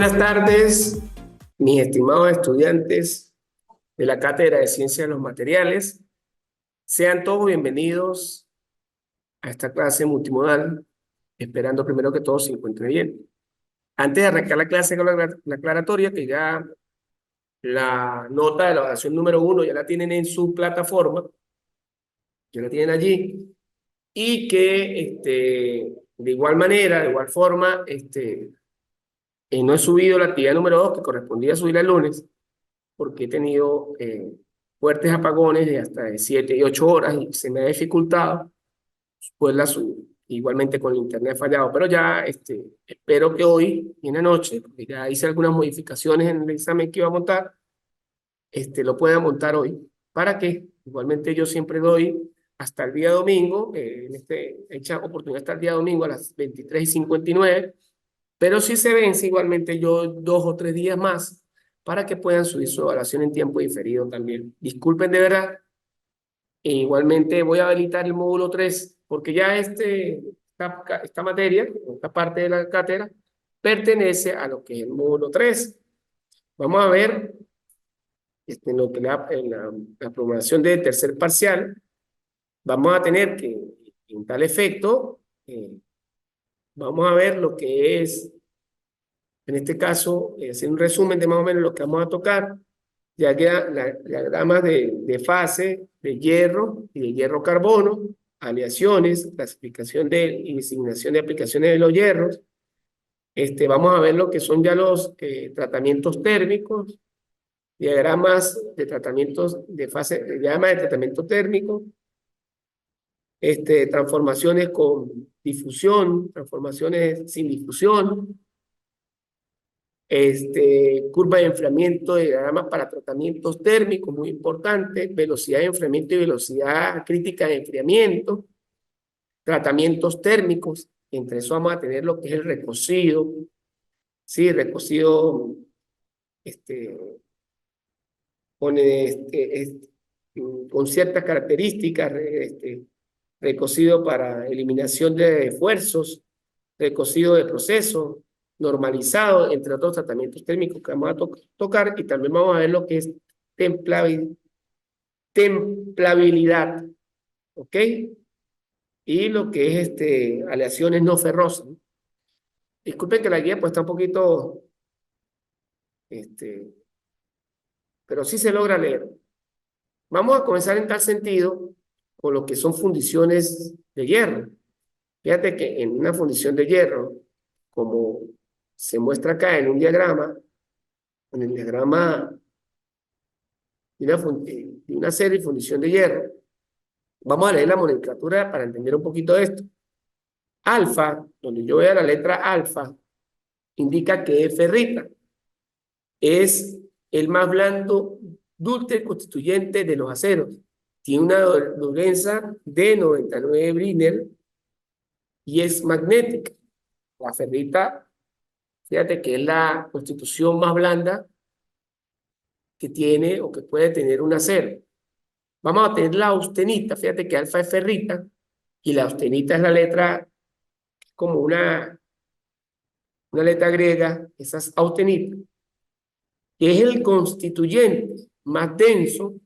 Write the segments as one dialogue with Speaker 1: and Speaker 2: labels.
Speaker 1: Buenas tardes, mis estimados estudiantes de la Cátedra de Ciencia de los Materiales. Sean todos bienvenidos a esta clase multimodal, esperando primero que todos se encuentren bien. Antes de arrancar la clase con la aclaratoria, que ya la nota de la evaluación número 1 ya la tienen en su plataforma, ya la tienen allí, y que de igual manera, de igual forma, no he subido la actividad número 2 que correspondía a subir el lunes, porque he tenido fuertes apagones de hasta de 7 y 8 horas y se me ha dificultado, pues la subí. Igualmente con el internet fallado, pero ya espero que hoy y en la noche, porque ya hice algunas modificaciones en el examen que iba a montar, lo pueda montar hoy. ¿Para qué? Igualmente yo siempre doy hasta el día domingo, hecha oportunidad hasta el día domingo a las 23:59, pero si se vence igualmente yo 2 o 3 días más para que puedan subir su evaluación en tiempo diferido también. Disculpen de verdad. E igualmente voy a habilitar el módulo 3 porque ya esta materia, esta parte de la cátedra, pertenece a lo que es el módulo 3. Vamos a ver en lo que la programación de tercer parcial. Vamos a tener que, en tal efecto, vamos a ver lo que es, en este caso, hacer un resumen de más o menos lo que vamos a tocar. Ya queda diagramas de fase, de hierro y de hierro-carbono, aleaciones, clasificación y designación de aplicaciones de los hierros. Vamos a ver lo que son ya los tratamientos térmicos, diagramas de tratamientos de fase, diagramas de tratamiento térmico, transformaciones con difusión, transformaciones sin difusión, curva de enfriamiento de diagramas para tratamientos térmicos, muy importante, velocidad de enfriamiento y velocidad crítica de enfriamiento, tratamientos térmicos, entre eso vamos a tener lo que es el recocido, sí, recocido, con, con ciertas características, recocido para eliminación de esfuerzos, recocido de proceso, normalizado, entre otros tratamientos térmicos que vamos a tocar, y también vamos a ver lo que es templabilidad, ¿ok? Y lo que es aleaciones no ferrosas. Disculpen que la guía pues está un poquito, pero sí se logra leer. Vamos a comenzar en tal sentido con lo que son fundiciones de hierro. Fíjate que en una fundición de hierro, como se muestra acá en un diagrama, en el diagrama de una serie de fundición de hierro, vamos a leer la nomenclatura para entender un poquito de esto. Alfa, donde yo vea la letra alfa, indica que es ferrita. Es el más blando, dulce constituyente de los aceros. Tiene una dureza de 99 Brinell y es magnética. La ferrita, fíjate que es la constitución más blanda que tiene o que puede tener un acero. Vamos a tener la austenita, fíjate que alfa es ferrita y la austenita es la letra como una letra griega, esa es austenita, que es el constituyente más denso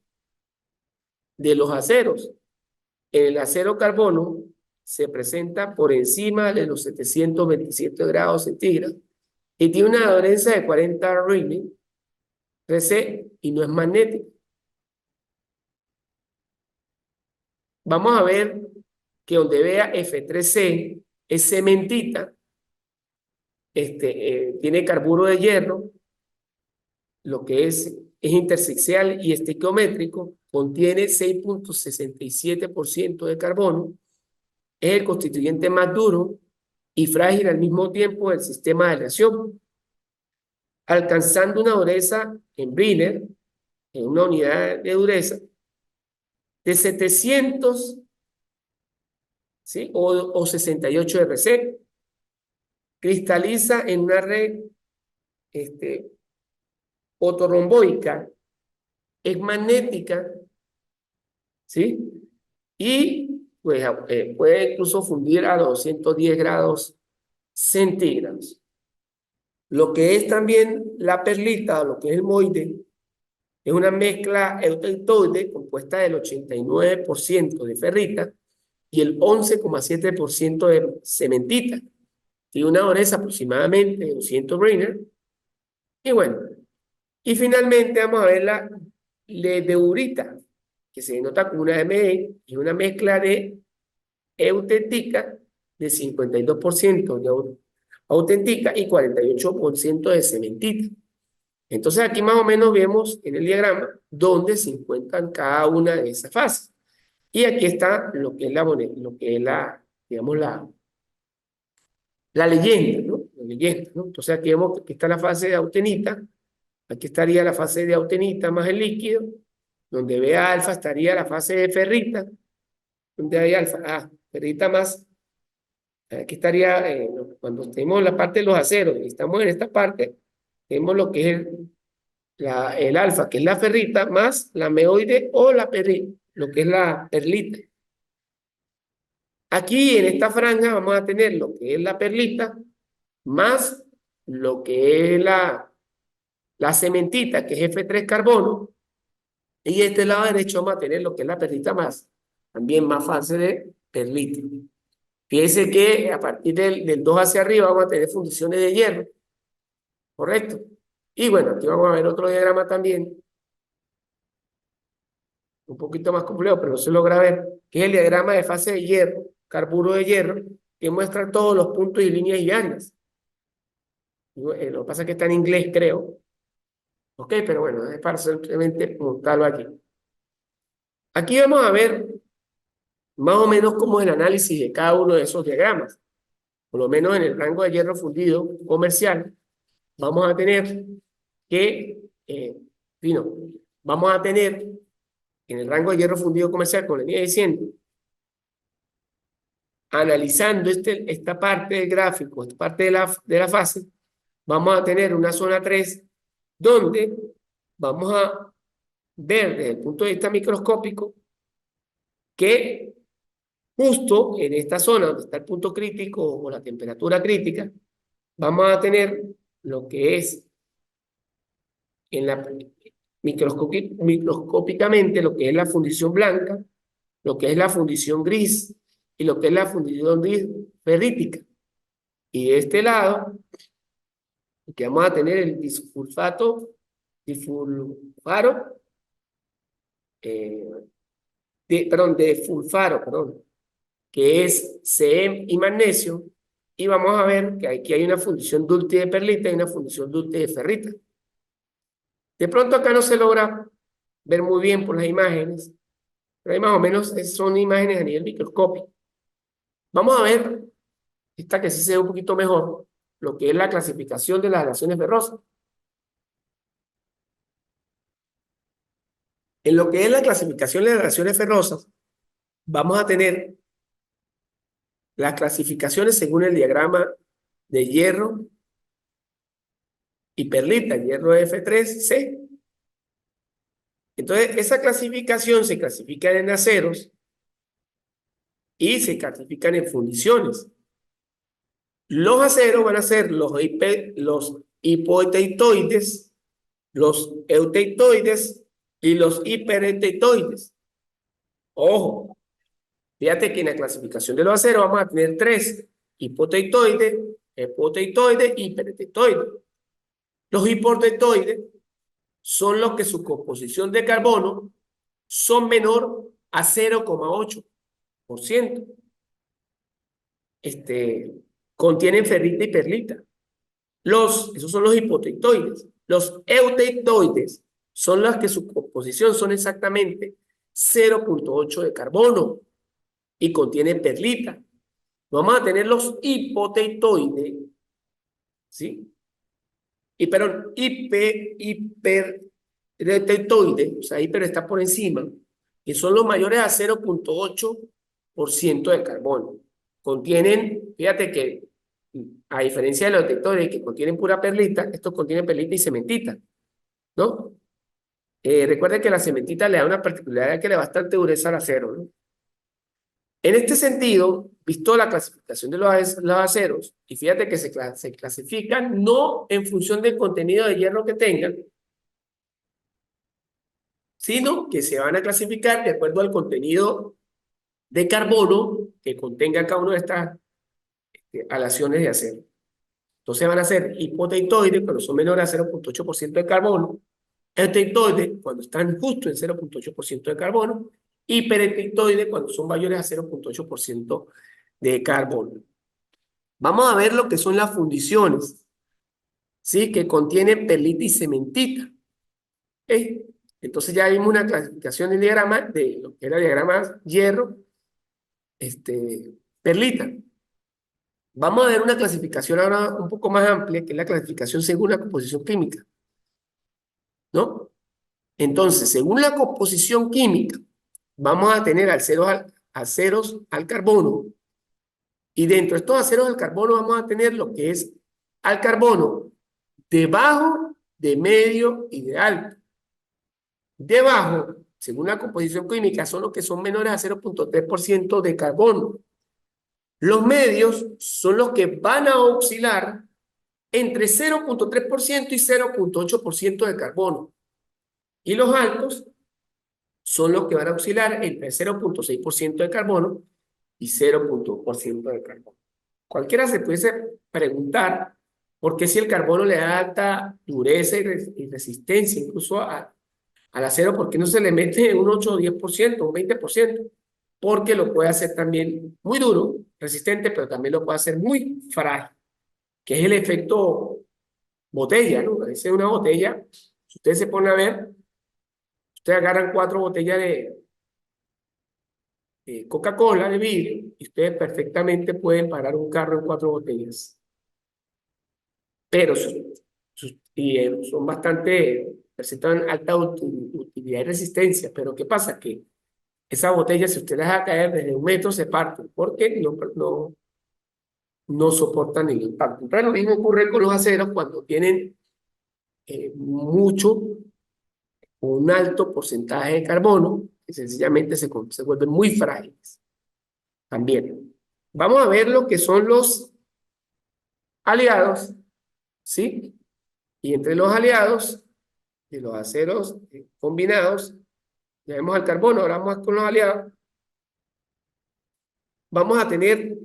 Speaker 1: de los aceros. El acero carbono se presenta por encima de los 727 grados centígrados y tiene una dureza de 40 Rd, Rc, y no es magnético. Vamos a ver que donde vea F3C es cementita, tiene carburo de hierro, lo que es interseccial y estequiométrico, contiene 6.67% de carbono, es el constituyente más duro y frágil al mismo tiempo del sistema de aleación, alcanzando una dureza en Brinell, en una unidad de dureza, de 700, ¿sí? o 68 Rc. Cristaliza en una red otorromboica, es magnética, ¿sí? Y pues, puede incluso fundir a 210 grados centígrados. Lo que es también la perlita, o lo que es el moide, es una mezcla eutectoide compuesta del 89% de ferrita y el 11,7% de cementita. Tiene una dureza aproximadamente de 200 Brenner. Y bueno, y finalmente vamos a ver la ledeurita, que se denota como una ME, y una mezcla de eutética de 52% de auténtica y 48% de cementita. Entonces aquí más o menos vemos en el diagrama dónde se encuentran cada una de esas fases. Y aquí está lo que es digamos, la leyenda, ¿no? La leyenda, ¿no? Entonces aquí vemos que está la fase de autenita, aquí estaría la fase de autenita más el líquido, donde vea alfa estaría la fase de ferrita, donde hay alfa, ferrita más, aquí estaría, cuando tenemos la parte de los aceros y estamos en esta parte, tenemos lo que es el alfa, que es la ferrita, más la meoide o la perlita, lo que es la perlita. Aquí en esta franja vamos a tener lo que es la perlita, más lo que es la cementita, que es F3 carbono, y este lado derecho vamos a tener lo que es la perlita más, también más fase de perlita. Fíjense que a partir del 2 hacia arriba vamos a tener fundiciones de hierro, ¿correcto? Y bueno, aquí vamos a ver otro diagrama también, un poquito más complejo, pero no se logra ver, que es el diagrama de fase de hierro, carburo de hierro, que muestra todos los puntos y líneas y áreas. Lo que pasa es que está en inglés, creo. Ok, pero bueno, es para simplemente montarlo aquí. Aquí vamos a ver más o menos cómo es el análisis de cada uno de esos diagramas. Por lo menos en el rango de hierro fundido comercial, vamos a tener que, vamos a tener en el rango de hierro fundido comercial, como les venía diciendo, analizando esta parte del gráfico, esta parte de la fase, vamos a tener una zona 3 donde vamos a ver desde el punto de vista microscópico que justo en esta zona donde está el punto crítico o la temperatura crítica, vamos a tener lo que es en la microscópicamente lo que es la fundición blanca, lo que es la fundición gris y lo que es la fundición gris ferrítica. Y de este lado, que vamos a tener el disulfaro, de fulfaro, que es CM y magnesio, y vamos a ver que aquí hay una fundición dúctil de perlita y una fundición dúctil de ferrita. De pronto acá no se logra ver muy bien por las imágenes, pero ahí más o menos son imágenes a nivel microscópico. Vamos a ver, esta que sí se ve un poquito mejor, lo que es la clasificación de las aleaciones ferrosas. En lo que es la clasificación de las aleaciones ferrosas, vamos a tener las clasificaciones según el diagrama de hierro y perlita, hierro F3C. Entonces, esa clasificación se clasifica en aceros y se clasifican en fundiciones. Los aceros van a ser los hipoeteitoides, los euteitoides y los hipereteitoides. Ojo, fíjate que en la clasificación de los aceros vamos a tener 3: hipoteitoide, epoteitoide y hipereteitoide. Los hipoteitoides son los que su composición de carbono son menor a 0,8%. Contienen ferrita y perlita. Esos son los hipoteitoides. Los euteitoides son las que su composición son exactamente 0,8 de carbono y contienen perlita. Vamos a tener los hipoteitoides, ¿sí? Hipereteitoides, o sea, hiper está por encima, que son los mayores a 0,8% de carbono. Contienen, fíjate que a diferencia de los detectores que contienen pura perlita, estos contienen perlita y cementita, ¿no? Recuerden que la cementita le da una particularidad que le da bastante dureza al acero, ¿no? En este sentido, visto la clasificación de los aceros, y fíjate que se clasifican no en función del contenido de hierro que tengan, sino que se van a clasificar de acuerdo al contenido de carbono que contenga cada una de estas aleaciones de acero. Entonces van a ser hipoteitoides cuando son menores a 0,8% de carbono, euteitoides cuando están justo en 0,8% de carbono, y pereteitoides cuando son mayores a 0,8% de carbono. Vamos a ver lo que son las fundiciones, ¿sí? Que contienen perlita y cementita. ¿Ok? Entonces ya vimos una clasificación del diagrama de lo que era diagrama hierro, perlita. Vamos a ver una clasificación ahora un poco más amplia, que es la clasificación según la composición química, ¿no? Entonces, según la composición química, vamos a tener aceros al carbono, y dentro de estos aceros al carbono vamos a tener lo que es al carbono de bajo, de medio y de alto. De bajo, según la composición química, son los que son menores a 0,3% de carbono. Los medios son los que van a oscilar entre 0,3% y 0,8% de carbono. Y los altos son los que van a oscilar entre 0,6% de carbono y 0,1% de carbono. Cualquiera se puede preguntar por qué si el carbono le da alta dureza y resistencia incluso al acero, ¿por qué no se le mete un 8 o 10%, un 20%? Porque lo puede hacer también muy duro, resistente, pero también lo puede hacer muy frágil, que es el efecto botella, ¿no? A veces una botella, si ustedes se ponen a ver, ustedes agarran 4 botellas de Coca-Cola de vidrio y ustedes perfectamente pueden parar un carro en 4 botellas. Pero son bastante, presentan alta utilidad y resistencia. Pero ¿qué pasa? Que esa botella, si usted la deja caer desde 1 metro, se parte porque no soportan el impacto. Entonces, lo mismo ocurre con los aceros cuando tienen mucho o un alto porcentaje de carbono, que sencillamente se vuelven muy frágiles. También. Vamos a ver lo que son los aliados, ¿sí? Y entre los aliados de los aceros combinados, ya vemos al carbono, ahora vamos con los aliados, vamos a tener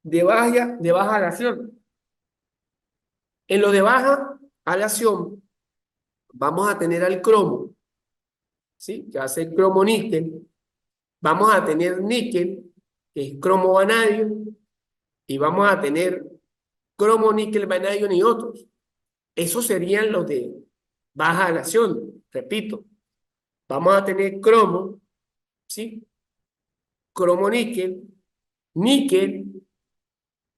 Speaker 1: de baja aleación. En lo de baja aleación, vamos a tener al cromo, ¿sí? Que va a ser cromo-níquel. Vamos a tener níquel, que es cromo-vanadio, y vamos a tener cromo, níquel, vanadio y otros. Esos serían los de baja aleación, repito. Vamos a tener cromo, ¿sí? Cromo, níquel, níquel,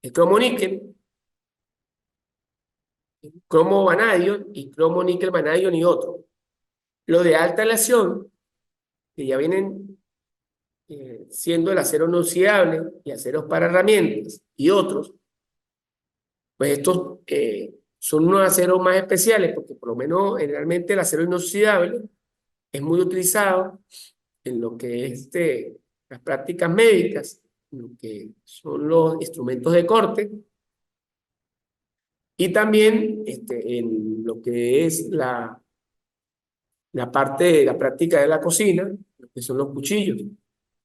Speaker 1: el cromo, níquel, cromo, vanadio y cromo, níquel, vanadio y otro. Lo de alta aleación, que ya vienen siendo el acero inoxidable y aceros para herramientas y otros, pues estos son unos aceros más especiales, porque por lo menos generalmente el acero inoxidable es muy utilizado en lo que es las prácticas médicas, en lo que son los instrumentos de corte, y también en lo que es la parte de la práctica de la cocina, lo que son los cuchillos,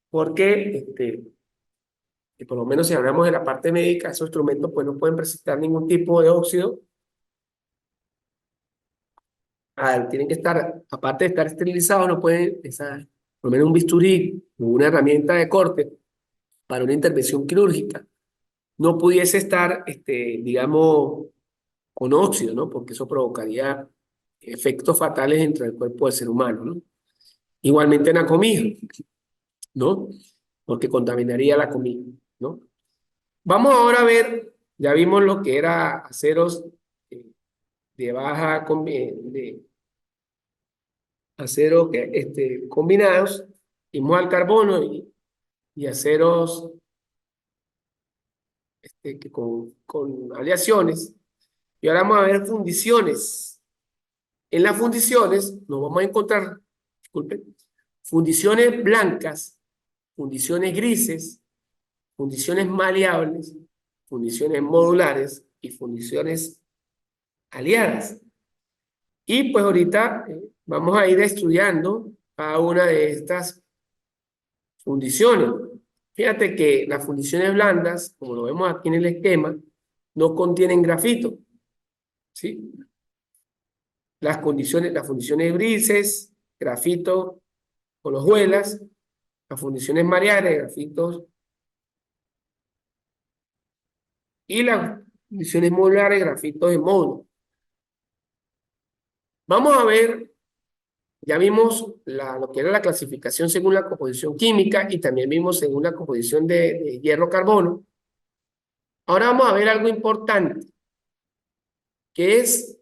Speaker 1: porque que por lo menos si hablamos de la parte médica, esos instrumentos pues no pueden presentar ningún tipo de óxido. Tienen que estar, aparte de estar esterilizados, no pueden, por lo menos un bisturí o una herramienta de corte para una intervención quirúrgica, no pudiese estar, digamos, con óxido, ¿no? Porque eso provocaría efectos fatales dentro del cuerpo del ser humano, ¿no? Igualmente en la comida, ¿no? Porque contaminaría la comida, ¿no? Vamos ahora a ver, ya vimos lo que era aceros de baja, de aceros combinados, vimos al carbono y aceros con aleaciones. Y ahora vamos a ver fundiciones. En las fundiciones nos vamos a encontrar, disculpen, fundiciones blancas, fundiciones grises fundiciones maleables, fundiciones modulares y fundiciones aliadas. Y pues ahorita vamos a ir estudiando cada una de estas fundiciones. Fíjate que las fundiciones blandas, como lo vemos aquí en el esquema, no contienen grafito, ¿sí? Las fundiciones grises, grafito con hojuelas, las fundiciones mareales, grafitos, y las fundiciones modulares, grafitos de módulo. Vamos a ver, ya vimos lo que era la clasificación según la composición química y también vimos según la composición de hierro-carbono. Ahora vamos a ver algo importante, que es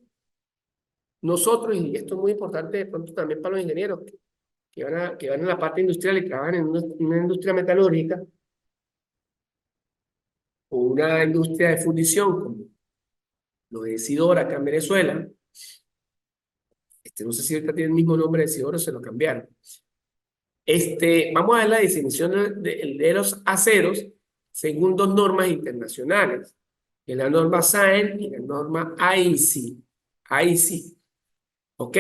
Speaker 1: nosotros, y esto es muy importante de pronto también para los ingenieros que van a la parte industrial y trabajan en una industria metalúrgica o una industria de fundición, como lo de Sidora acá en Venezuela. No sé si ahorita tiene el mismo nombre de Sidora o se lo cambiaron. Vamos a ver la definición de los aceros según dos normas internacionales, que es la norma SAEN y la norma AISI. AISI, ¿ok?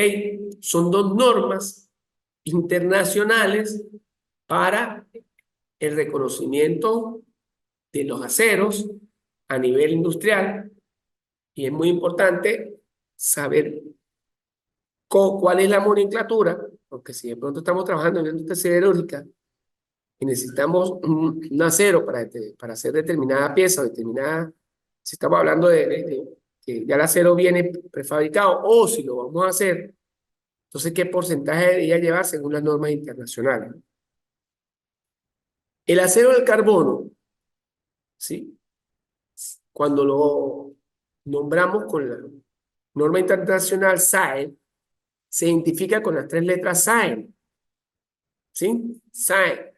Speaker 1: Son dos normas internacionales para el reconocimiento de los aceros a nivel industrial, y es muy importante saber cuál es la nomenclatura, porque si de pronto estamos trabajando en una industria siderúrgica y necesitamos un acero para hacer determinada pieza o determinada, si estamos hablando de que ya el acero viene prefabricado, o si lo vamos a hacer, entonces qué porcentaje debería llevar según las normas internacionales. El acero del carbono, ¿sí? Cuando lo nombramos con la norma internacional SAE, se identifica con las tres letras SAE, ¿sí? SAE.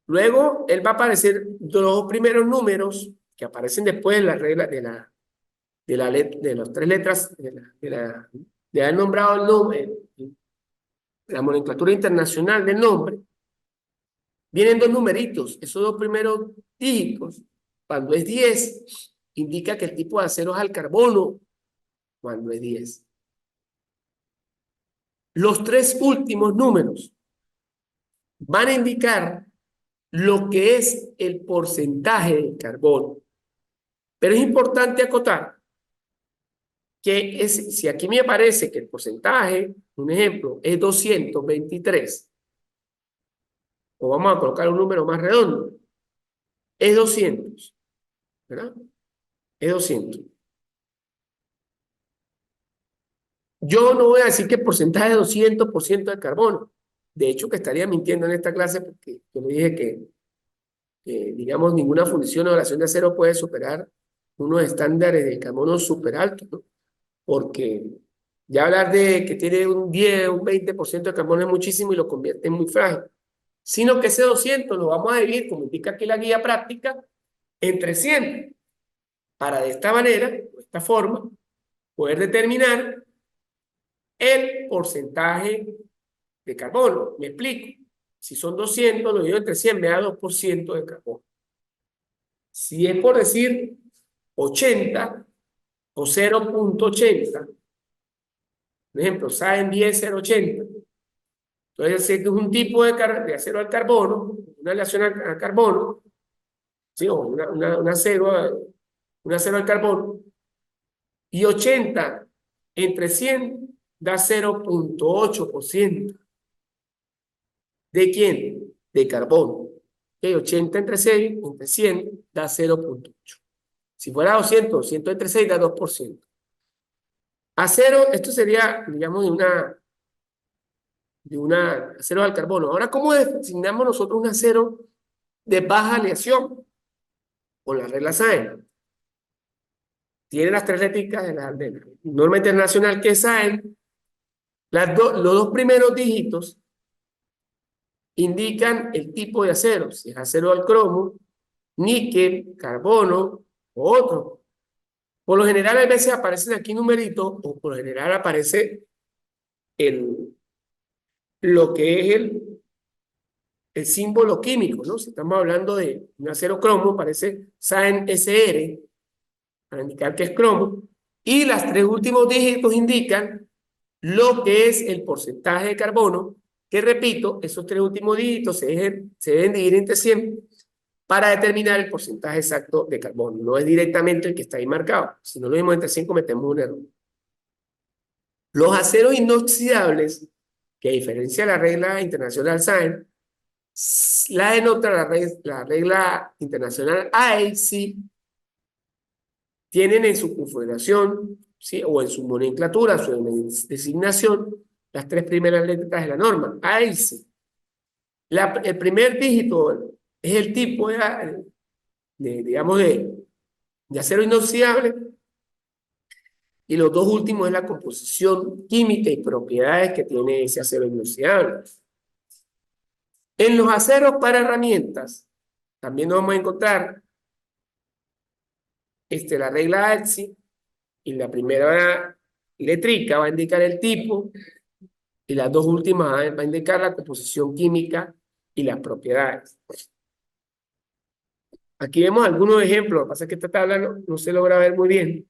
Speaker 1: Luego, él va a aparecer los dos primeros números que aparecen después de la regla de las tres letras de haber nombrado el nombre, la nomenclatura internacional del nombre. Vienen dos numeritos, esos dos primeros dígitos, cuando es 10, indica que el tipo de acero es al carbono, cuando es 10. Los tres últimos números van a indicar lo que es el porcentaje de carbono. Pero es importante acotar que si aquí me aparece que el porcentaje, un ejemplo, es 223, o vamos a colocar un número más redondo, es 200, ¿verdad? Es 200. Yo no voy a decir que el porcentaje es 200% de carbono. De hecho, que estaría mintiendo en esta clase porque yo le dije que digamos, ninguna fundición o relación de acero puede superar unos estándares de carbono súper altos, ¿no? Porque ya hablar de que tiene un 10, un 20% de carbono es muchísimo y lo convierte en muy frágil. Sino que ese 200 lo vamos a dividir, como indica aquí la guía práctica, entre 100, para de esta manera, de esta forma, poder determinar el porcentaje de carbono. Me explico. Si son 200, lo divido entre 100, me da 2% de carbono. Si es por decir 80 o 0.80, por ejemplo, SAEN 10-080, entonces sé que es un tipo de acero al carbono, una aleación al carbono, ¿sí? O un acero al carbono, y 80 entre 100 da 0.8%. ¿De quién? De carbono. 80 entre 6, entre 100, da 0.8. Si fuera 200, 100 entre 6 da 2%. Acero, esto sería, digamos, acero al carbono. Ahora, ¿cómo designamos nosotros un acero de baja aleación? Con la regla SAEN. Tiene las tres letras de la norma internacional que es SAEN. Los dos primeros dígitos indican el tipo de acero, si es acero al cromo, níquel, carbono o otro. Por lo general a veces aparecen aquí numeritos o por lo general aparece lo que es el símbolo químico, ¿no? Si estamos hablando de un acero cromo, parece SAN-SR, para indicar que es cromo, y las tres últimos dígitos indican lo que es el porcentaje de carbono, que repito, esos tres últimos dígitos se deben dividir entre 100 para determinar el porcentaje exacto de carbono. No es directamente el que está ahí marcado. Si no lo vimos entre 100, cometemos un error. Los aceros inoxidables, que a diferencia de la regla internacional SAEN, la denota la regla internacional AEC, tienen en su configuración, ¿sí? O en su nomenclatura, su designación, las tres primeras letras de la norma, AEC. El primer dígito es el tipo digamos, de acero inoxidable, y los dos últimos es la composición química y propiedades que tiene ese acero inoxidable. En los aceros para herramientas, también nos vamos a encontrar la regla AEC, y la primera letrica va a indicar el tipo, y las dos últimas va a indicar la composición química y las propiedades. Aquí vemos algunos ejemplos, lo que pasa es que esta tabla no se logra ver muy bien,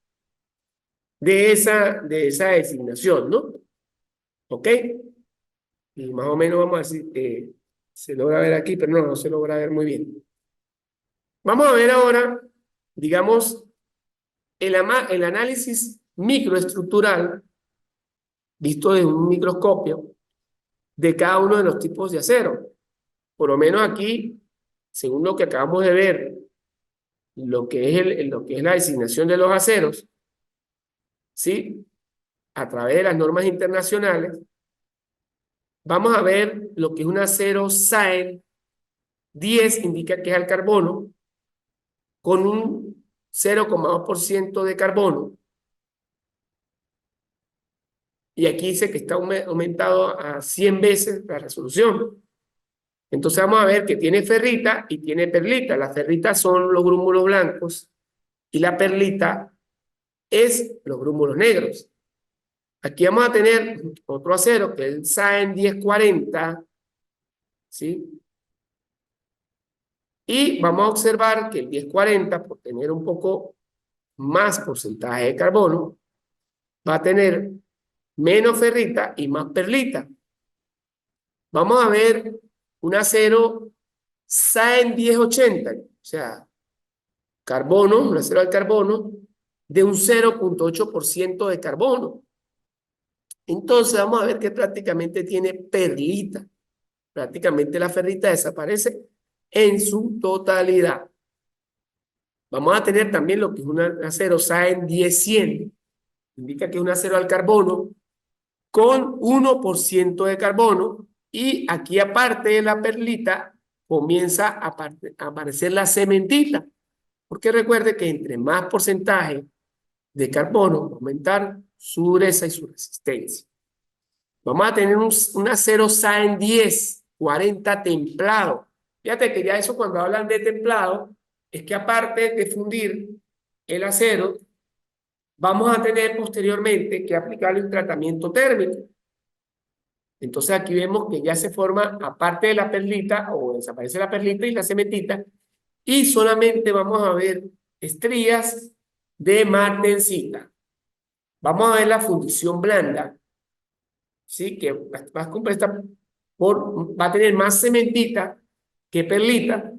Speaker 1: de esa designación, ¿no? ¿Ok? Y más o menos vamos a decir, se logra ver aquí, pero no se logra ver muy bien. Vamos a ver ahora, digamos, el análisis microestructural, visto desde un microscopio, de cada uno de los tipos de acero. Por lo menos aquí, según lo que acabamos de ver, lo que es la designación de los aceros, ¿sí? A través de las normas internacionales, vamos a ver lo que es un acero SAEN 10, indica que es al carbono, con un 0,2% de carbono. Y aquí dice que está aumentado a 100 veces la resolución. Entonces vamos a ver que tiene ferrita y tiene perlita. Las ferritas son los grúmulos blancos y la perlita es los grúmulos negros. Aquí vamos a tener otro acero que es el SAEN 1040, ¿sí? Y vamos a observar que el 1040, por tener un poco más porcentaje de carbono, va a tener menos ferrita y más perlita. Vamos a ver un acero SAEN 1080, o sea, carbono, un acero al carbono, de un 0,8% de carbono. Entonces vamos a ver que prácticamente tiene perlita. Prácticamente la ferrita desaparece en su totalidad. Vamos a tener también lo que es un acero SAEN 10-100. Indica que es un acero al carbono con 1% de carbono, y aquí aparte de la perlita comienza a aparecer la cementita, porque recuerde que entre más porcentaje de carbono va a aumentar su dureza y su resistencia. Vamos a tener un acero SAEN 10-40 templado. Fíjate que ya eso, cuando hablan de templado, es que aparte de fundir el acero, vamos a tener posteriormente que aplicarle un tratamiento térmico. Entonces aquí vemos que ya se forma, aparte de la perlita, o desaparece la perlita y la cementita, y solamente vamos a ver estrías de martensita. Vamos a ver la fundición blanda, ¿sí? Que más compuesta va a tener más cementita que perlita.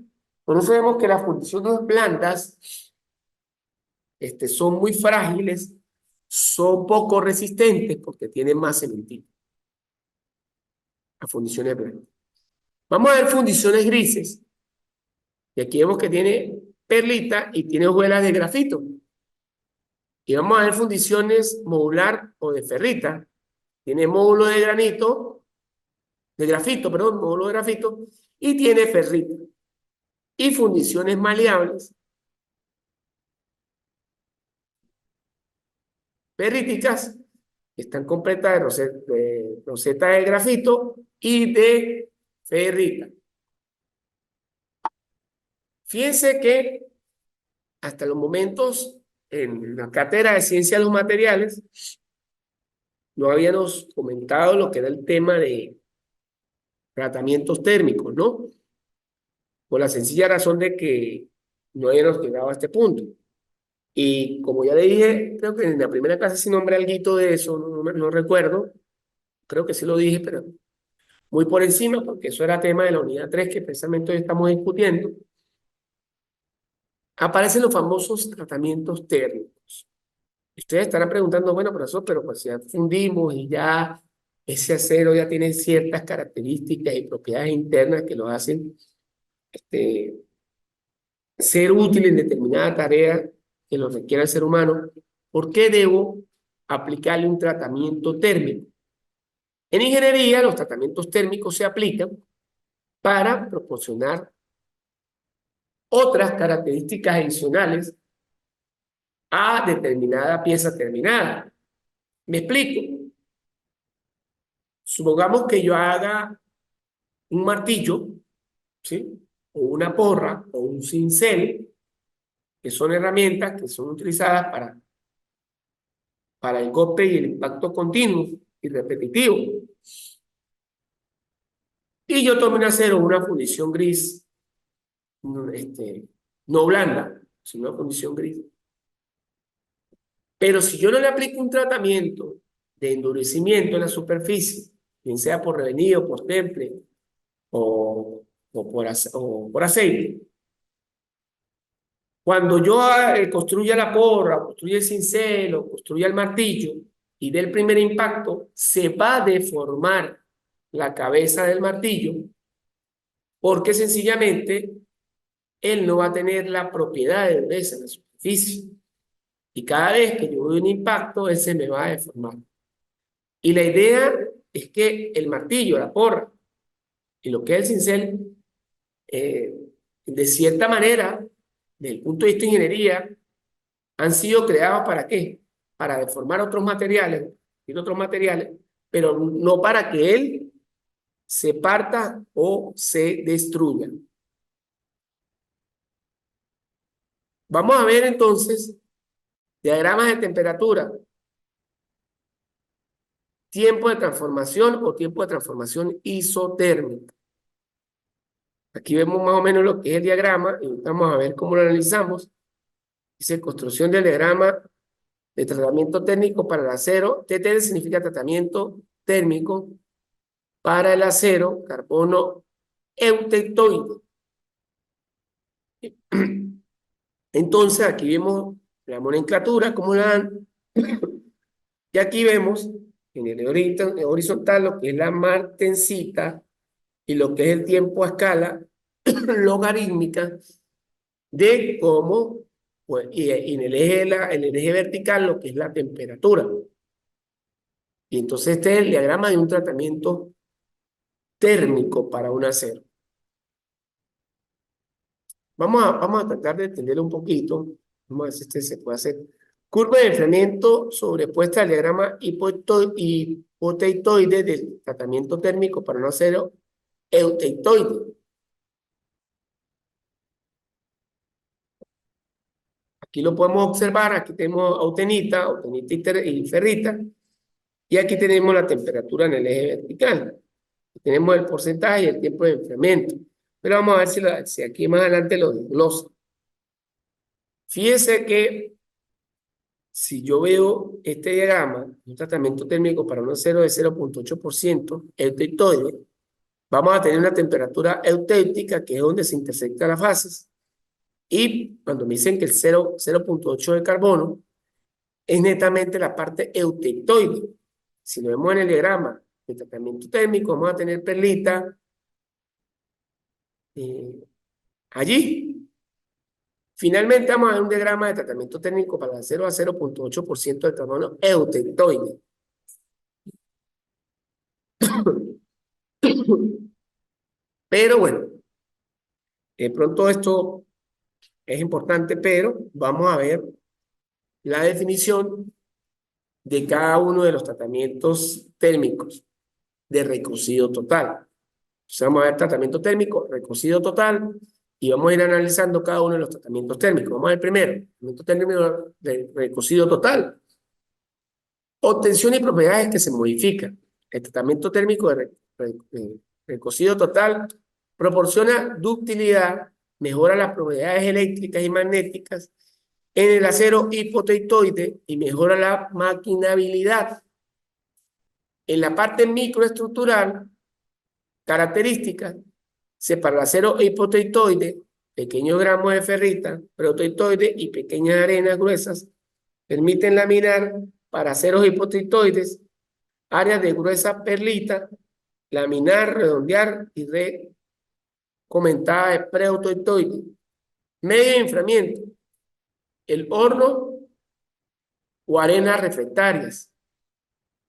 Speaker 1: Por eso vemos que las fundiciones blandas son muy frágiles, son poco resistentes porque tienen más cementita. Las fundiciones blandas. Vamos a ver fundiciones grises. Y aquí vemos que tiene perlita y tiene hojuelas de grafito. Y vamos a ver fundiciones modular o de ferrita. Tiene módulo de granito, de grafito, perdón, módulo de grafito, y tiene ferrita. Y fundiciones maleables, ferríticas, que están completas de roseta de grafito y de ferrita. Fíjense que hasta los momentos en la cátedra de Ciencia de los Materiales no habíamos comentado lo que era el tema de tratamientos térmicos, ¿no? Por la sencilla razón de que no hayamos llegado a este punto. Y como ya le dije, creo que en la primera clase sí nombré algo de eso, no recuerdo, creo que sí lo dije, pero muy por encima, porque eso era tema de la unidad 3 que precisamente hoy estamos discutiendo. Aparecen los famosos tratamientos térmicos. Ustedes estarán preguntando, bueno, profesor, pero pues ya fundimos y ya ese acero ya tiene ciertas características y propiedades internas que lo hacen este, ser útil en determinada tarea que lo requiera el ser humano. ¿Por qué debo aplicarle un tratamiento térmico? En ingeniería, los tratamientos térmicos se aplican para proporcionar otras características adicionales a determinada pieza terminada. Me explico. Supongamos que yo haga un martillo, ¿sí? O una porra, o un cincel, que son herramientas que son utilizadas para el golpe y el impacto continuo y repetitivo. Y yo tomo un acero, una fundición gris, no blanda, sino una fundición gris. Pero si yo no le aplico un tratamiento de endurecimiento en la superficie, bien sea por revenido, por temple o por aceite, cuando yo construya la porra, o construya el cincel, o construya el martillo, y dé el primer impacto, se va a deformar la cabeza del martillo, porque sencillamente él no va a tener la propiedad de dureza en la superficie. Y cada vez que yo doy un impacto, él se me va a deformar. Y la idea es que el martillo, la porra y lo que es el cincel, de cierta manera, desde el punto de vista de ingeniería, han sido creados ¿para qué? Para deformar otros materiales, pero no para que él se parta o se destruya. Vamos a ver entonces diagramas de temperatura, tiempo de transformación o tiempo de transformación isotérmica. Aquí vemos más o menos lo que es el diagrama y vamos a ver cómo lo analizamos. Dice construcción del diagrama de tratamiento térmico para el acero. TTL significa tratamiento térmico para el acero, carbono eutectoide. Entonces aquí vemos la nomenclatura, cómo la dan. Y aquí vemos en el horizontal lo que es la martensita y lo que es el tiempo a escala logarítmica de cómo, pues, y en en el eje vertical lo que es la temperatura. Y entonces este es el diagrama de un tratamiento térmico para un acero. Vamos a tratar de entenderlo un poquito. Vamos a ver si este se puede hacer. Curva de enfriamiento sobrepuesta al diagrama hipoteitoide del tratamiento térmico para un acero eutectoide. Aquí lo podemos observar. Aquí tenemos austenita y ferrita. Y aquí tenemos la temperatura en el eje vertical. Tenemos el porcentaje y el tiempo de enfriamiento. Pero vamos a ver si aquí más adelante lo desglosa. Fíjese que si yo veo este diagrama, un tratamiento térmico para un acero de 0,8% eutectoide, vamos a tener una temperatura eutéptica, que es donde se intersectan las fases. Y cuando me dicen que el 0,8 de carbono es netamente la parte eutectoide. Si lo vemos en el diagrama de tratamiento térmico, vamos a tener perlita allí. Finalmente vamos a ver un diagrama de tratamiento técnico para el 0 a 0,8% de carbono eutectoide. Pero bueno, de pronto esto es importante, pero vamos a ver la definición de cada uno de los tratamientos térmicos de recocido total. Entonces vamos a ver tratamiento térmico, recocido total, y vamos a ir analizando cada uno de los tratamientos térmicos. Vamos a ver primero, tratamiento térmico de recocido total. Obtención y propiedades que se modifican. El tratamiento térmico recocido total, proporciona ductilidad, mejora las propiedades eléctricas y magnéticas en el acero hipoteitoide y mejora la maquinabilidad. En la parte microestructural, características, separa el acero hipoteitoide, pequeños gramos de ferrita, protoitoide y pequeñas arenas gruesas, permiten laminar para aceros hipoteitoides áreas de gruesa perlita, laminar, redondear y comentada de preautoitoide. Medio de enfriamiento, el horno o arenas refractarias.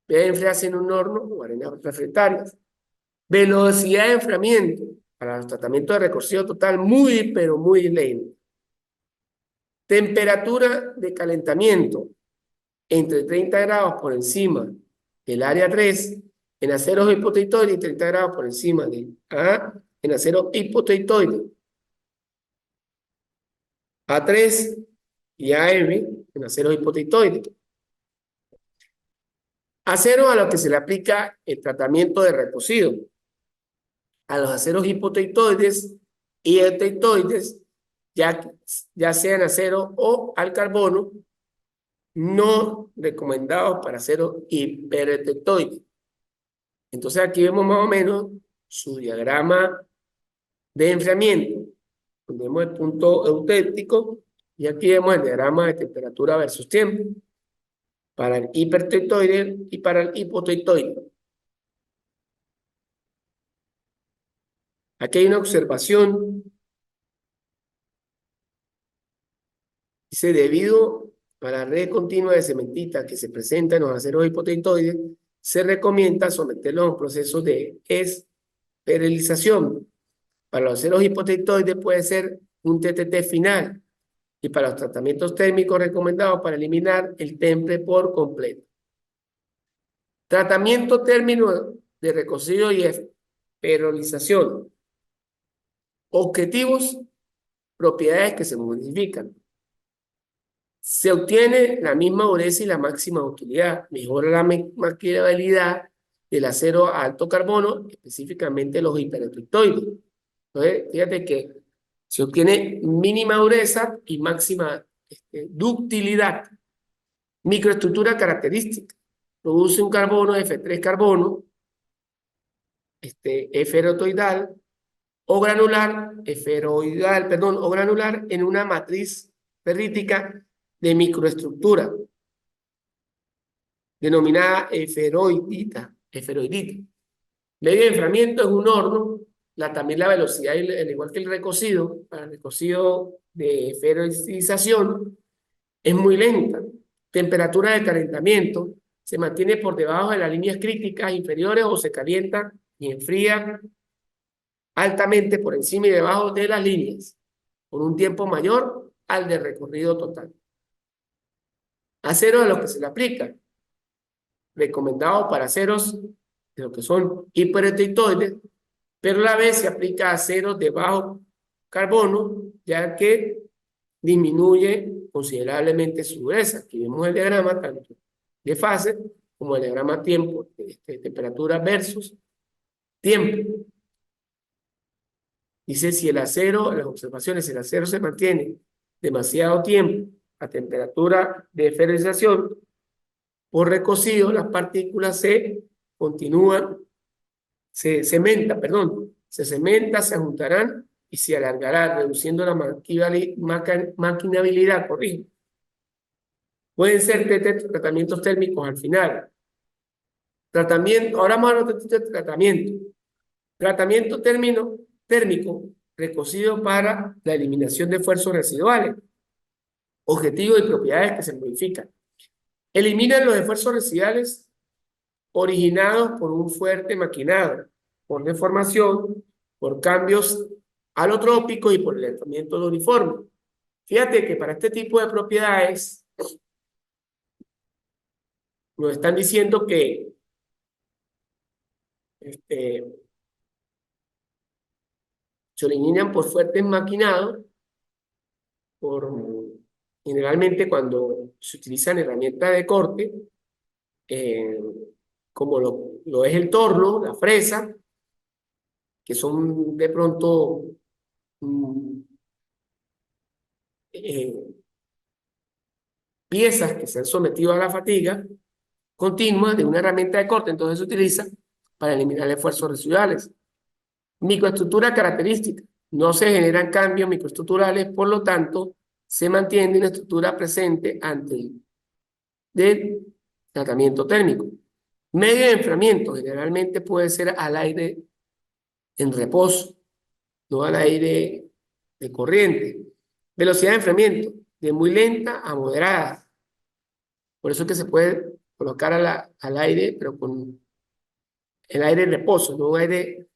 Speaker 1: Debe enfriarse en un horno o arenas refractarias. Velocidad de enfriamiento para los tratamientos de recocido total muy, pero muy lento. Temperatura de calentamiento entre 30 grados por encima del área 3 en aceros hipoteitoides y 30 grados por encima del A en acero hipoteitoide. A3 y AM en aceros hipoteitoides. Acero a lo que se le aplica el tratamiento de recocido. A los aceros hipoteitoides y heteitoides, ya sean acero o al carbono, no recomendados para acero hiperheteitoide. Entonces aquí vemos más o menos su diagrama de enfriamiento. Tenemos el punto eutéptico y aquí vemos el diagrama de temperatura versus tiempo para el hiperteitoide y para el hipoteitoide. Aquí hay una observación. Dice, debido a la red continua de cementita que se presenta en los aceros hipoteitoides, se recomienda someterlos a un proceso de esterilización. Para los aceros hipoteitoides puede ser un TTT final y para los tratamientos térmicos recomendados para eliminar el temple por completo. Tratamiento término de recocido y esterilización. Objetivos, propiedades que se modifican. Se obtiene la misma dureza y la máxima utilidad. Mejora la maquinabilidad del acero a alto carbono, específicamente los hiperheteitoides. Entonces, fíjate que se obtiene mínima dureza y máxima ductilidad. Microestructura característica. Produce un carbono F3 carbono, esferoidal o granular, o granular en una matriz ferrítica de microestructura, denominada esferoidita. Medio de enfriamiento es un horno, también la velocidad, al igual que el recocido, para el recocido de esferoidización, es muy lenta. Temperatura de calentamiento se mantiene por debajo de las líneas críticas inferiores o se calienta y enfría altamente por encima y debajo de las líneas, por un tiempo mayor al de recorrido total. Acero a lo que se le aplica, recomendado para aceros de lo que son hiperheteitoides, pero a la vez se aplica a aceros de bajo carbono, ya que disminuye considerablemente su dureza. Aquí vemos el diagrama tanto de fase como el diagrama tiempo, temperatura versus tiempo. Dice, si el acero, las observaciones, si el acero se mantiene demasiado tiempo a temperatura de esterilización, por recocido, las partículas se cementa, se juntarán y se alargarán, reduciendo la maquinabilidad, corrijo. Pueden ser tratamientos térmicos al final. Ahora vamos a los tratamientos. Tratamiento térmico recocido para la eliminación de esfuerzos residuales. Objetivos y propiedades que se modifican. Eliminan los esfuerzos residuales originados por un fuerte maquinado, por deformación, por cambios alotrópicos y por el levantamiento del uniforme. Fíjate que para este tipo de propiedades nos están diciendo que se eliminan por fuertes maquinados, generalmente cuando se utilizan herramientas de corte, como lo es el torno, la fresa, que son de pronto mm, eh, piezas que se han sometido a la fatiga continua de una herramienta de corte, entonces se utiliza para eliminar esfuerzos residuales. Microestructura característica. No se generan cambios microestructurales, por lo tanto, se mantiene una estructura presente ante el tratamiento térmico. Medio de enfriamiento generalmente puede ser al aire en reposo, no al aire de corriente. Velocidad de enfriamiento, de muy lenta a moderada. Por eso es que se puede colocar al aire, pero con el aire en reposo, no un aire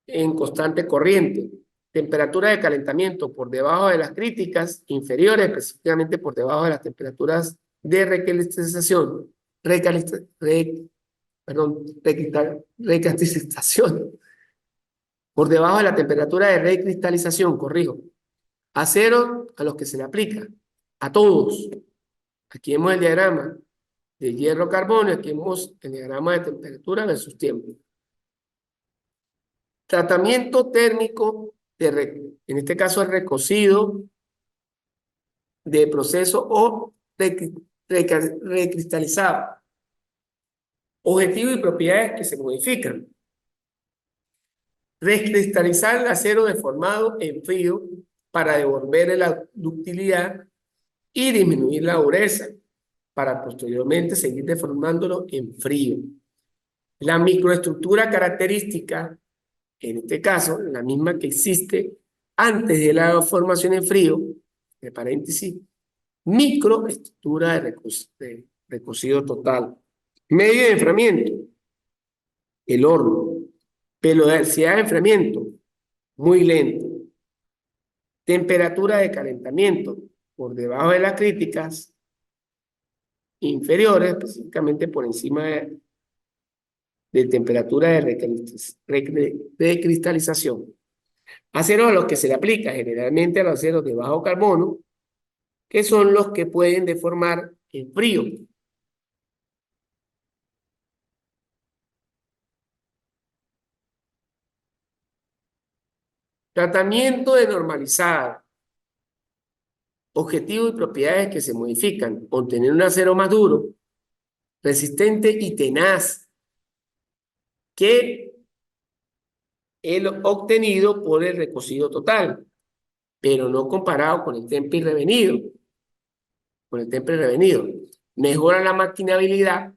Speaker 1: en constante corriente. Temperatura de calentamiento por debajo de las críticas, inferiores, específicamente por debajo de las temperaturas de recristalización, recristalización, por debajo de la temperatura de recristalización, corrijo. Acero a los que se le aplica, a todos. Aquí vemos el diagrama de hierro-carbono, aquí vemos el diagrama de temperatura versus tiempo. Tratamiento térmico, en este caso el recocido de proceso o recristalizado. Objetivo y propiedades que se modifican. Recristalizar el acero deformado en frío para devolverle la ductilidad y disminuir la dureza para posteriormente seguir deformándolo en frío. La microestructura característica, en este caso, la misma que existe antes de la formación en frío, de paréntesis, microestructura de recocido total. Medio de enfriamiento, el horno. Velocidad de enfriamiento, muy lento. Temperatura de calentamiento, por debajo de las críticas, inferiores, específicamente por encima de temperatura de cristalización. Aceros a los que se le aplica generalmente a los aceros de bajo carbono, que son los que pueden deformar en frío. Tratamiento de normalizada. Objetivos y propiedades que se modifican. Obtener un acero más duro, resistente y tenaz que el obtenido por el recocido total, pero no comparado con el temple revenido. Mejora la maquinabilidad,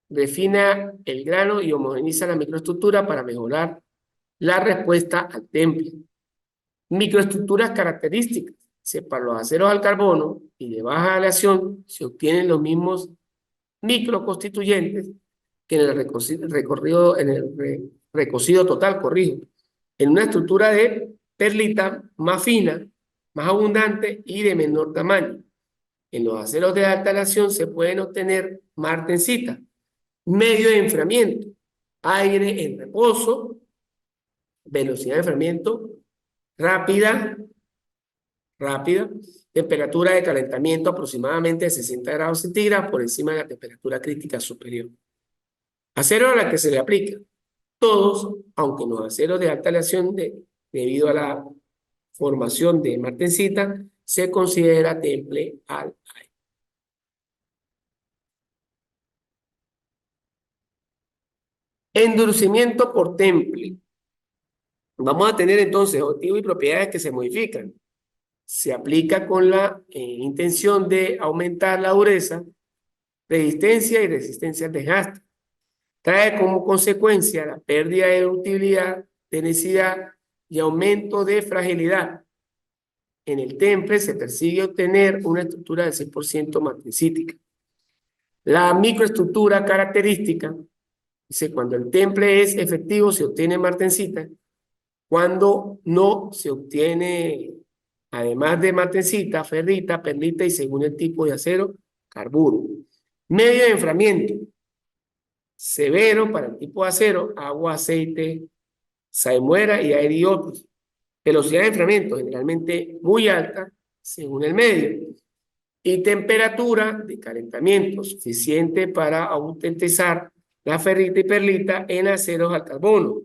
Speaker 1: refina el grano y homogeneiza la microestructura para mejorar la respuesta al temple. Microestructuras características. Para los aceros al carbono y de baja aleación se obtienen los mismos microconstituyentes que en el recocido total, corrijo. En una estructura de perlita más fina, más abundante y de menor tamaño. En los aceros de alta aleación se pueden obtener martensita. Medio de enfriamiento, aire en reposo, velocidad de enfriamiento rápida, temperatura de calentamiento aproximadamente de 60 grados centígrados por encima de la temperatura crítica superior. Acero a la que se le aplica. Todos, aunque los aceros de alta aleación debido a la formación de martensita, se considera temple al aire. Endurecimiento por temple. Vamos a tener entonces objetivos y propiedades que se modifican. Se aplica con la intención de aumentar la dureza, resistencia y resistencia al desgaste. Trae como consecuencia la pérdida de ductilidad, densidad y aumento de fragilidad. En el temple se persigue obtener una estructura de 100% martensítica. La microestructura característica dice cuando el temple es efectivo se obtiene martensita, cuando no se obtiene, además de martensita, ferrita, perlita y según el tipo de acero, carburo. Medio de enfriamiento severo para el tipo de acero, agua, aceite, salmuera y aire y otros. Velocidad de enfriamiento generalmente muy alta según el medio. Y temperatura de calentamiento suficiente para autenticizar la ferrita y perlita en aceros al carbono,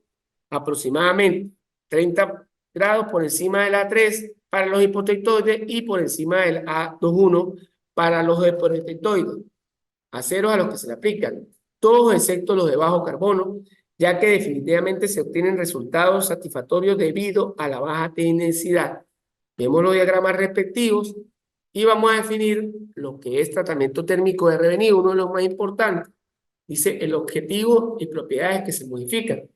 Speaker 1: aproximadamente 30 grados por encima del A3 para los hipoteictoides y por encima del A21 para los epoteictoides, aceros a los que se le aplican, todos excepto los de bajo carbono, ya que definitivamente se obtienen resultados satisfactorios debido a la baja densidad. Vemos los diagramas respectivos y vamos a definir lo que es tratamiento térmico de revenido, uno de los más importantes. Dice el objetivo y propiedades que se modifican.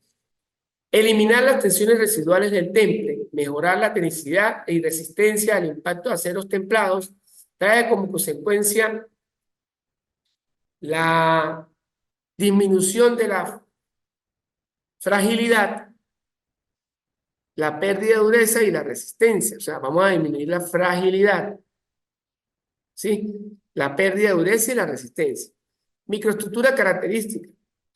Speaker 1: Eliminar las tensiones residuales del temple, mejorar la tenacidad y resistencia al impacto de aceros templados, trae como consecuencia la disminución de la fragilidad, la pérdida de dureza y la resistencia. O sea, vamos a disminuir la fragilidad, ¿sí? La pérdida de dureza y la resistencia. Microestructura característica,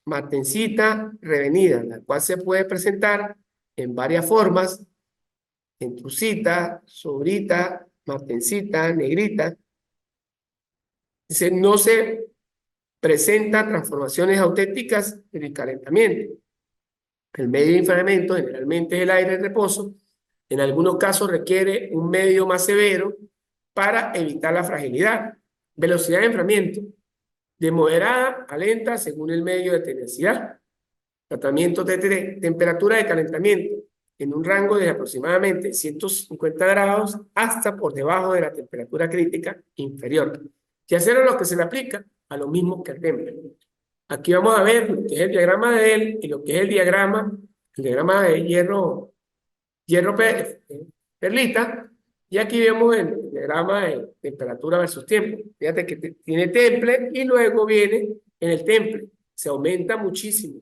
Speaker 1: martensita revenida, la cual se puede presentar en varias formas, entrucita, sobrita, martensita, negrita. Dice, no se presentan transformaciones auténticas en el calentamiento. El medio de enfriamiento generalmente es el aire en reposo. En algunos casos requiere un medio más severo para evitar la fragilidad. Velocidad de enfriamiento, de moderada a lenta según el medio de tenacidad. Tratamiento de temperatura de calentamiento en un rango de aproximadamente 150 grados hasta por debajo de la temperatura crítica inferior. ¿Qué hacer a lo que se le aplica? A lo mismo que el temple. Aquí vamos a ver lo que es el diagrama de él y lo que es el diagrama de perlita, y aquí vemos el diagrama de temperatura versus tiempo. Fíjate que tiene temple y luego viene en el temple. Se aumenta muchísimo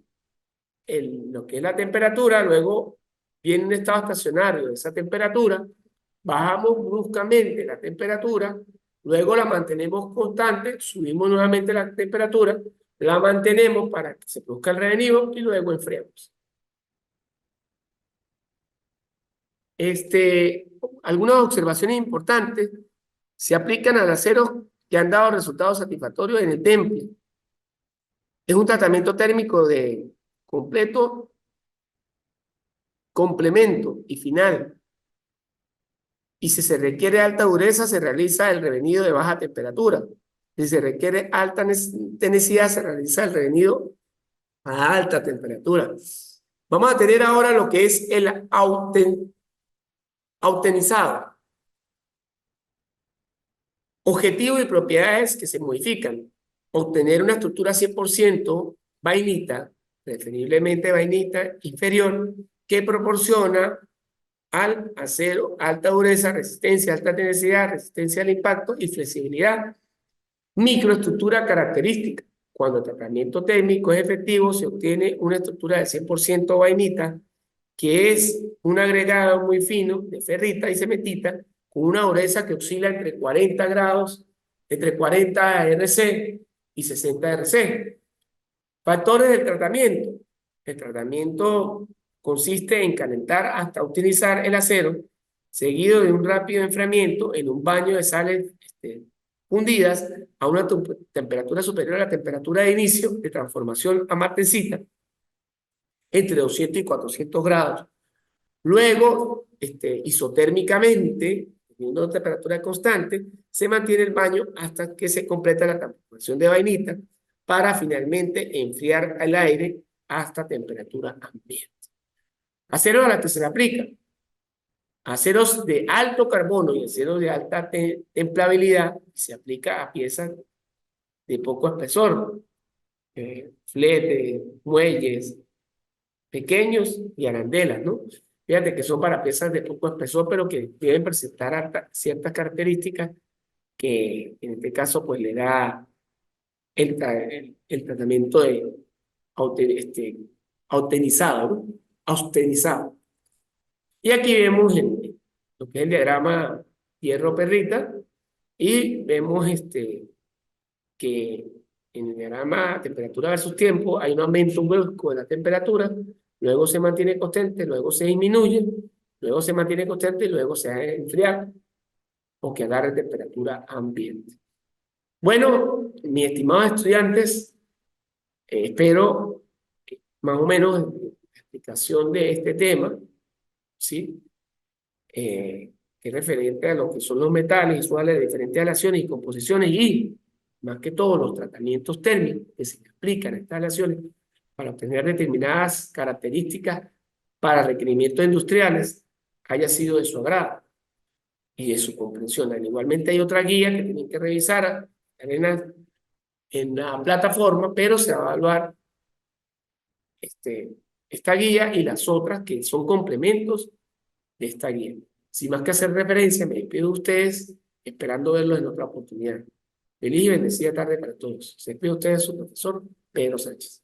Speaker 1: lo que es la temperatura, luego viene un estado estacionario de esa temperatura, bajamos bruscamente la temperatura, luego la mantenemos constante, subimos nuevamente la temperatura, la mantenemos para que se produzca el revenido y luego enfriamos. Algunas observaciones importantes se aplican a aceros que han dado resultados satisfactorios en el temple. Es un tratamiento térmico de completo, complemento y final. Y si se requiere alta dureza, se realiza el revenido de baja temperatura. Si se requiere alta tenacidad, se realiza el revenido a alta temperatura. Vamos a tener ahora lo que es el autenizado. Objetivo y propiedades que se modifican. Obtener una estructura 100% vainita, preferiblemente vainita inferior, que proporciona al acero alta dureza, resistencia, alta tenacidad, resistencia al impacto y flexibilidad. Microestructura característica. Cuando el tratamiento térmico es efectivo, se obtiene una estructura de 100% vainita, que es un agregado muy fino de ferrita y cementita, con una dureza que oscila entre 40 grados, entre 40 RC y 60 RC. Factores del tratamiento. El tratamiento consiste en calentar hasta utilizar el acero, seguido de un rápido enfriamiento en un baño de sales fundidas a una temperatura superior a la temperatura de inicio de transformación a martensita, entre 200 y 400 grados. Luego, isotérmicamente, teniendo una temperatura constante, se mantiene el baño hasta que se completa la transformación de vainita para finalmente enfriar el aire hasta temperatura ambiente. Aceros a la que se le aplica. Aceros de alto carbono y aceros de alta templabilidad se aplica a piezas de poco espesor, fletes, muelles, pequeños y arandelas, ¿no? Fíjate que son para piezas de poco espesor, pero que deben presentar ciertas características que en este caso pues le da el tratamiento de austenizado, ¿no? Austenizado. Y aquí vemos lo que es el diagrama hierro-perlita y vemos que en el diagrama temperatura versus tiempo hay un aumento brusco de la temperatura, luego se mantiene constante, luego se disminuye, luego se mantiene constante y luego se hace enfriar o que agarre temperatura ambiente. Bueno, mis estimados estudiantes, Espero más o menos la explicación de este tema, ¿sí? Que es referente a lo que son los metales y sus diferentes aleaciones y composiciones y, más que todo, los tratamientos térmicos que se explican en estas aleaciones para obtener determinadas características para requerimientos industriales, haya sido de su agrado y de su comprensión. Igualmente hay otra guía que tienen que revisar en la plataforma, pero se va a evaluar esta guía y las otras que son complementos de esta guía. Sin más que hacer referencia, me despido de ustedes, esperando verlos en otra oportunidad. Feliz y bendecida tarde para todos. Se despide de ustedes su profesor Pedro Sánchez.